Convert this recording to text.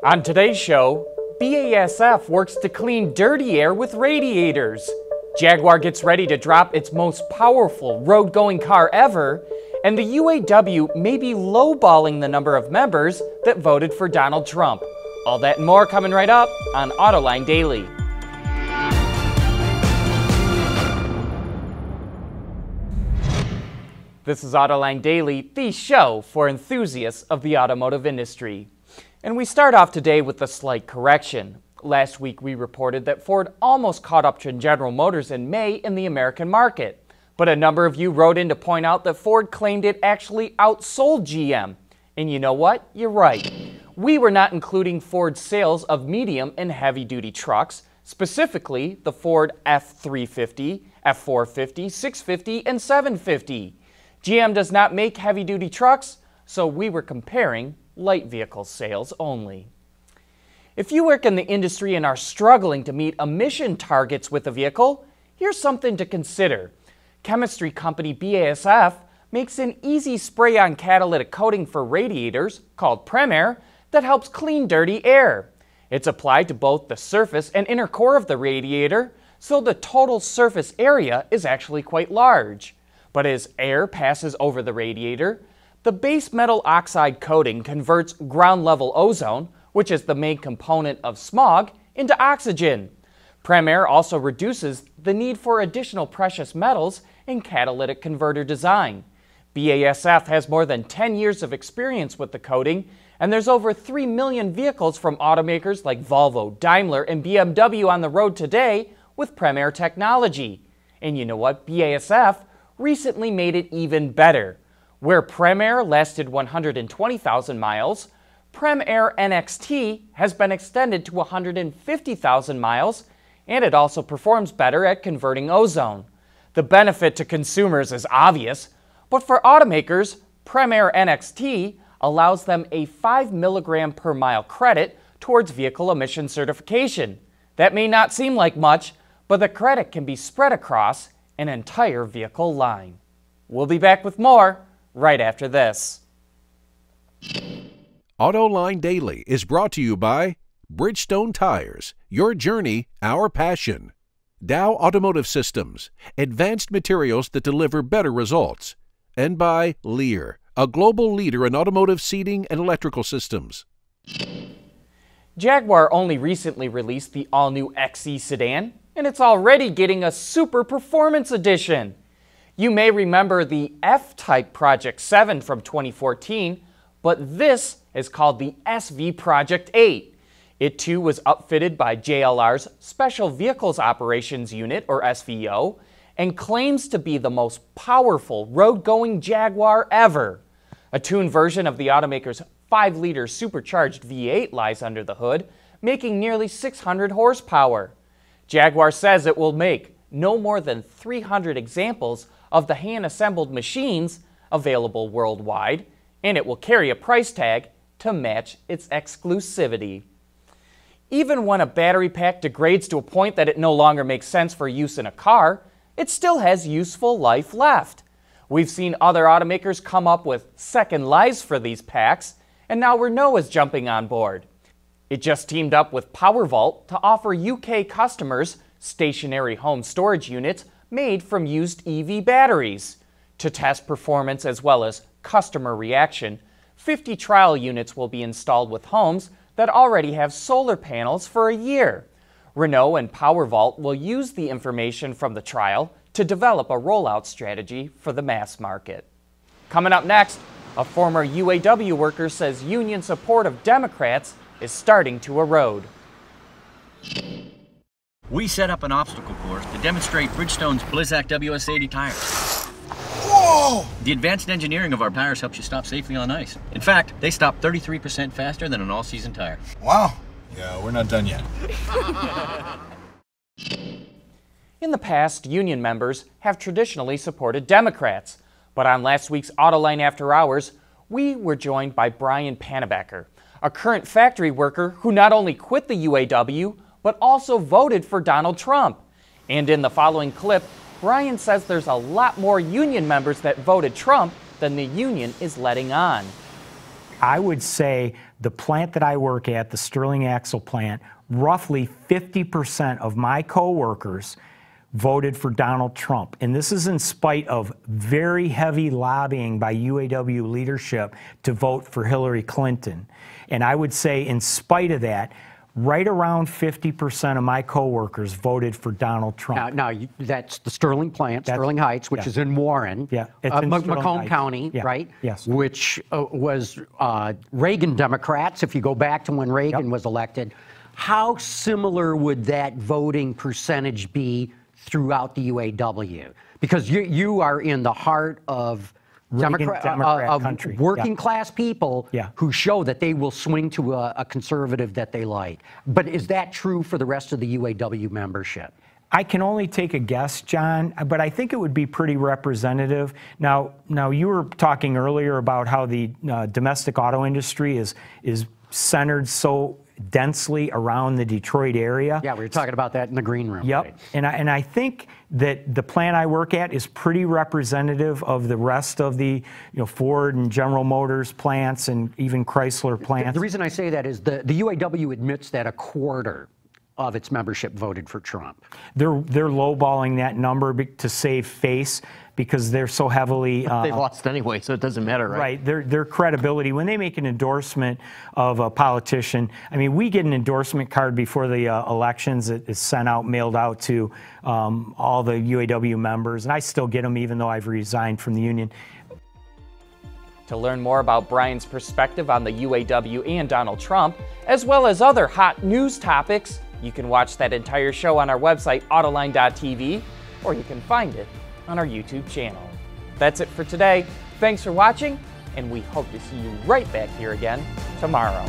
On today's show, BASF works to clean dirty air with radiators. Jaguar gets ready to drop its most powerful road-going car ever, and the UAW may be lowballing the number of members that voted for Donald Trump. All that and more coming right up on Autoline Daily. This is Autoline Daily, the show for enthusiasts of the automotive industry. And we start off today with a slight correction. Last week we reported that Ford almost caught up to General Motors in May in the American market. But a number of you wrote in to point out that Ford claimed it actually outsold GM. And you know what? You're right. We were not including Ford's sales of medium and heavy-duty trucks, specifically the Ford F350, F450, 650, and 750. GM does not make heavy-duty trucks, so we were comparing light vehicle sales only. If you work in the industry and are struggling to meet emission targets with a vehicle, here's something to consider. Chemistry company BASF makes an easy spray-on catalytic coating for radiators called Premier that helps clean dirty air. It's applied to both the surface and inner core of the radiator, so the total surface area is actually quite large. But as air passes over the radiator, the base metal oxide coating converts ground-level ozone, which is the main component of smog, into oxygen. Premier also reduces the need for additional precious metals in catalytic converter design. BASF has more than 10 years of experience with the coating, and there's over 3 million vehicles from automakers like Volvo, Daimler, and BMW on the road today with Premier technology. And you know what? BASF recently made it even better. Where Premier lasted 120,000 miles, Premier NXT has been extended to 150,000 miles, and it also performs better at converting ozone. The benefit to consumers is obvious, but for automakers, Premier NXT allows them a 5 milligram per mile credit towards vehicle emission certification. That may not seem like much, but the credit can be spread across an entire vehicle line. We'll be back with more right after this. Autoline Daily is brought to you by Bridgestone Tires, your journey, our passion. Dow Automotive Systems, advanced materials that deliver better results. And by Lear, a global leader in automotive seating and electrical systems. Jaguar only recently released the all-new XE sedan, and it's already getting a super performance edition. You may remember the F-Type Project 7 from 2014, but this is called the SV Project 8. It too was upfitted by JLR's Special Vehicles Operations Unit, or SVO, and claims to be the most powerful road-going Jaguar ever. A tuned version of the automaker's 5-liter supercharged V8 lies under the hood, making nearly 600 horsepower. Jaguar says it will make no more than 300 examples of the hand-assembled machines available worldwide, and it will carry a price tag to match its exclusivity. Even when a battery pack degrades to a point that it no longer makes sense for use in a car, it still has useful life left. We've seen other automakers come up with second lives for these packs, and now Renault is jumping on board. It just teamed up with PowerVault to offer UK customers stationary home storage units made from used EV batteries. To test performance as well as customer reaction, 50 trial units will be installed with homes that already have solar panels for a year. Renault and PowerVault will use the information from the trial to develop a rollout strategy for the mass market. Coming up next, a former UAW worker says union support of Democrats is starting to erode. We set up an obstacle course to demonstrate Bridgestone's Blizzak WS80 tires. Whoa! The advanced engineering of our tires helps you stop safely on ice. In fact, they stop 33% faster than an all-season tire. Wow. Yeah, we're not done yet. In the past, union members have traditionally supported Democrats, but on last week's Autoline After Hours, we were joined by Brian Panebacker, a current factory worker who not only quit the UAW, but also voted for Donald Trump. And in the following clip, Brian says there's a lot more union members that voted Trump than the union is letting on. I would say the plant that I work at, the Sterling Axle plant, roughly 50% of my coworkers voted for Donald Trump. And this is in spite of very heavy lobbying by UAW leadership to vote for Hillary Clinton. And I would say in spite of that, right around 50% of my coworkers voted for Donald Trump. Now that's the Sterling plant, Sterling Heights, which is in Warren, it's in Macomb County, right? Yes. Which was Reagan Democrats, if you go back to when Reagan was elected. How similar would that voting percentage be throughout the UAW? Because you are in the heart of Democrat country. Working class people who show that they will swing to a conservative that they like. But is that true for the rest of the UAW membership? I can only take a guess, John, but I think it would be pretty representative. Now you were talking earlier about how the domestic auto industry is centered so densely around the Detroit area. Yeah, we were talking about that in the green room. Yep, right? and I think that the plant I work at is pretty representative of the rest of the Ford and General Motors plants and even Chrysler plants. The reason I say that is the UAW admits that a quarter of its membership voted for Trump. They're lowballing that number to save face because they're so heavily they've lost anyway, so it doesn't matter, right? Right. Their credibility, when they make an endorsement of a politician, I mean, we get an endorsement card before the elections. It is sent out, mailed out to all the UAW members, and I still get them even though I've resigned from the union. To learn more about Brian's perspective on the UAW and Donald Trump, as well as other hot news topics, you can watch that entire show on our website, Autoline.tv, or you can find it on our YouTube channel. That's it for today. Thanks for watching, and we hope to see you right back here again tomorrow.